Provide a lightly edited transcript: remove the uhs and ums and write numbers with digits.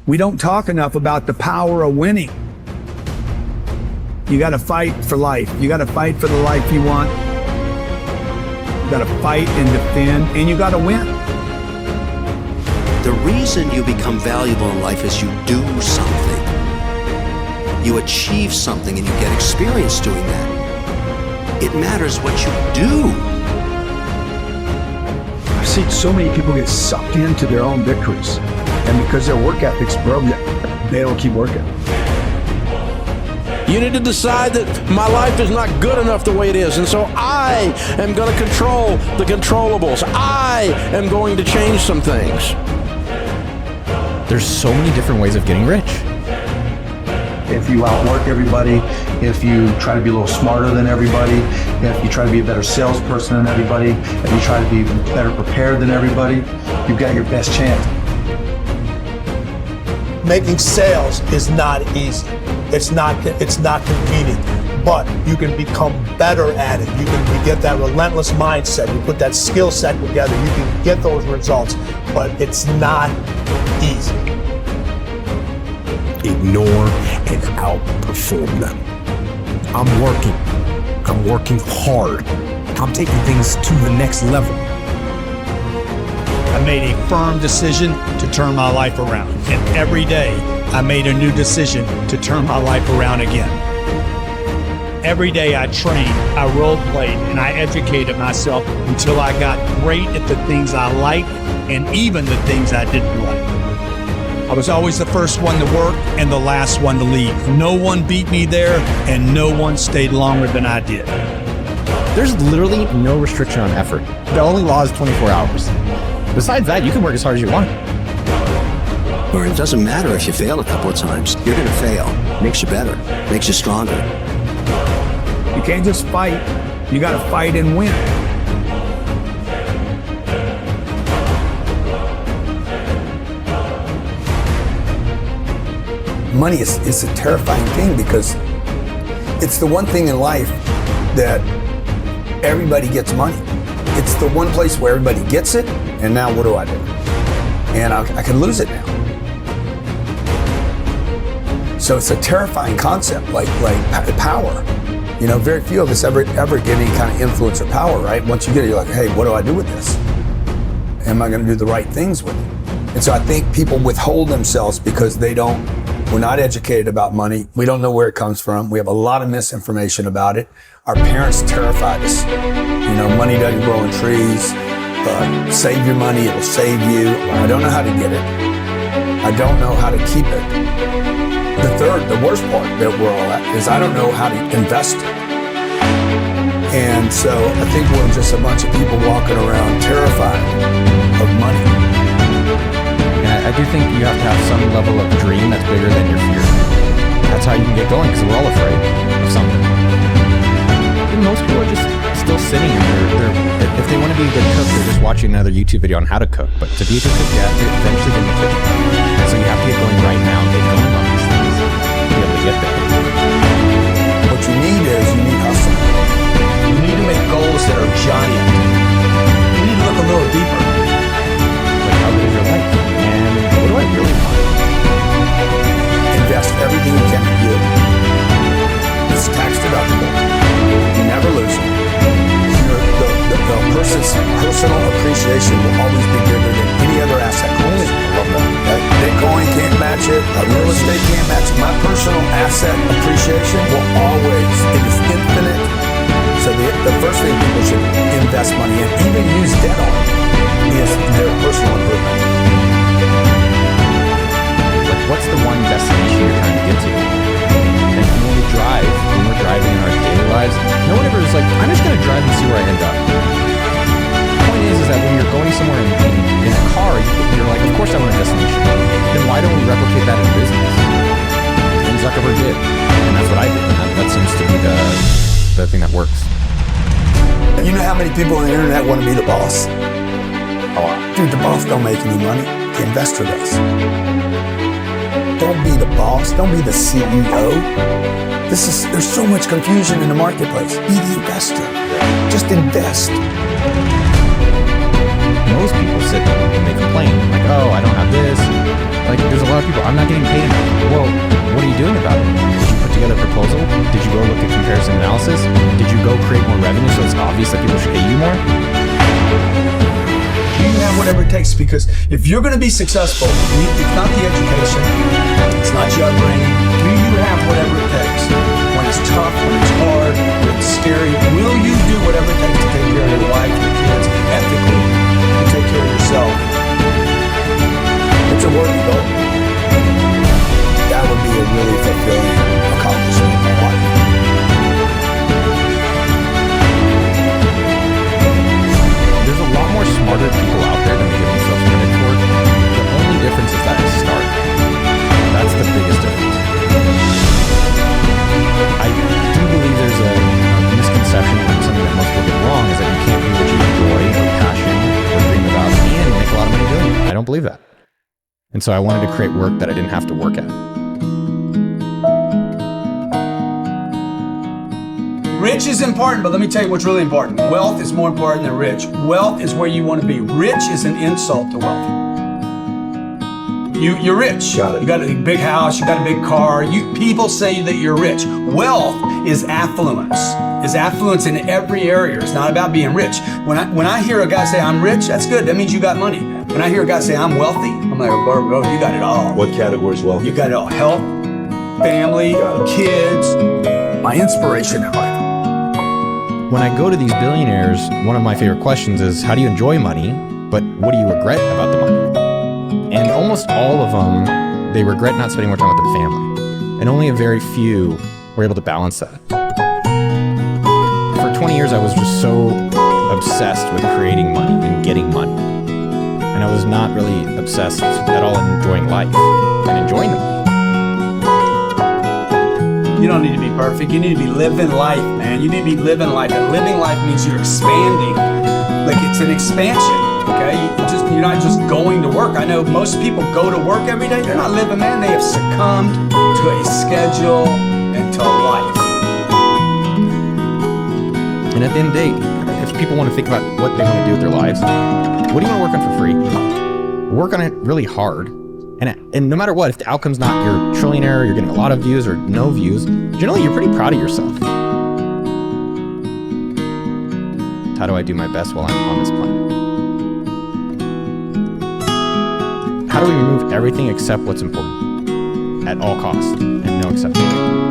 We don't talk enough about the power of winning. You got to fight for life. You got to fight for the life you want. You got to fight and defend, and you got to win. The reason you become valuable in life is you do something. You achieve something and you get experience doing that. It matters what you do. I've seen so many people get sucked into their own victories. And because their work ethic's broken, they don't keep working. You need to decide that my life is not good enough the way it is, and so I am going to control the controllables. I am going to change some things. There's so many different ways of getting rich. If you outwork everybody, if you try to be a little smarter than everybody, if you try to be a better salesperson than everybody, if you try to be better prepared than everybody, you've got your best chance. Making sales is not easy. It's not convenient, but you can become better at it. You get that relentless mindset. You put that skill set together. You can get those results, but it's not easy. Ignore and outperform them. I'm working hard. I'm taking things to the next level. I made a firm decision to turn my life around. And every day, I made a new decision to turn my life around again. Every day I trained, I role-played, and I educated myself until I got great at the things I liked and even the things I didn't like. I was always the first one to work and the last one to leave. No one beat me there, and no one stayed longer than I did. There's literally no restriction on effort. The only law is 24 hours. Besides that, you can work as hard as you want. Or it doesn't matter if you fail a couple of times. You're going to fail. Makes you better. Makes you stronger. You can't just fight. You got to fight and win. Money is a terrifying thing because it's the one thing in life that everybody gets money. It's the one place where everybody gets it, and now what do I do? And I can lose it now. So it's a terrifying concept, like power. You know, very few of us ever get any kind of influence or power, right? Once you get it, you're like, hey, what do I do with this? Am I gonna do the right things with it? And so I think people withhold themselves because we're not educated about money. We don't know where it comes from. We have a lot of misinformation about it. Our parents terrified us. You know, money doesn't grow in trees. Save your money, it'll save you. I don't know how to get it. I don't know how to keep it. The worst part that we're all at is I don't know how to invest it. And so I think we're just a bunch of people walking around terrified of money. I do think you have to have some level of dream that's bigger than your fear. That's how you can get going, because we're all afraid of something. And most people are just still sitting and if they want to be a good cook, they're just watching another YouTube video on how to cook. But to be a good cook, you have to eventually get in the kitchen. So you have to get going right now and get going on these things to be able to get there. What you need hustle. You need to make goals that are giant. You need to look a little deeper. Like, how good is your life? And what do I really want? Invest everything you can in you. It's tax deductible. You never lose it. The person's personal appreciation will always be bigger than any other asset class. I love that. Bitcoin can't match it. Real estate can't match it. My personal asset appreciation will always, it is infinite. So the first thing people should invest money in, even use debt on, is their personal improvement. Like, what's the one destination you're trying to get to? And when we're driving in our daily lives, no one ever is like, I'm just going to drive and see where I end up. The point is that when you're going somewhere in a car, you're like, of course I want a destination. Then why don't we replicate that in business? And Zuckerberg did. And that's what I did. And that seems to be the thing that works. You know how many people on the internet want to be the boss? Oh, dude, the boss don't make any money. The investor does. Don't be the boss. Don't be the CEO. There's so much confusion in the marketplace. Be the investor. Just invest. Most people sit and they complain, like, oh, I don't have this, Like, there's a lot of people, I'm not getting paid enough. Well, what are you doing about it? Did you put together a proposal? Did you go look at comparison analysis? Did you go create more revenue so it's obvious that people should pay you more? You have whatever it takes, because if you're going to be successful, it's not the education, it's not your upbringing. Do you have whatever it takes? When it's tough, when it's hard, when it's scary, will you do whatever it takes to take care of your wife, your kids, ethically, to take care of yourself? It's a worthy goal. That would be a really fulfilling accomplishment in my life. There's a lot more smarter people out there than they give themselves credit for. The only difference is that they start. That's the biggest difference. I do believe there's a misconception, and something that most people get wrong, is that you can't do what you enjoy or passion or dream about and make a lot of money doing it. I don't believe that. And so I wanted to create work that I didn't have to work at. Rich is important, but let me tell you what's really important. Wealth is more important than rich. Wealth is where you want to be. Rich is an insult to wealthy. You're rich. Got it. You got a big house, you got a big car. People say that you're rich. Wealth is affluence. Is affluence in every area. It's not about being rich. When I hear a guy say I'm rich, that's good. That means you got money. When I hear a guy say I'm wealthy, I'm like, bro, you got it all. What category is wealthy? You got it all. Health, family, kids. My inspiration in life. When I go to these billionaires, one of my favorite questions is, how do you enjoy money, but what do you regret about the money? And almost all of them, they regret not spending more time with their family. And only a very few were able to balance that. For 20 years, I was just so obsessed with creating money and getting money. And I was not really obsessed at all in enjoying life and enjoying the money. You don't need to be perfect. You need to be living life, man. You need to be living life. And living life means you're expanding. Like, it's an expansion, okay? You're not just going to work. I know most people go to work every day. They're not living, man. They have succumbed to a schedule and to life. And at the end of the day, if people want to think about what they want to do with their lives, what do you want to work on for free? Work on it really hard. And no matter what, if the outcome's not you're a trillionaire, you're getting a lot of views or no views, generally you're pretty proud of yourself. How do I do my best while I'm on this planet? How do we remove everything except what's important at all costs and no exception?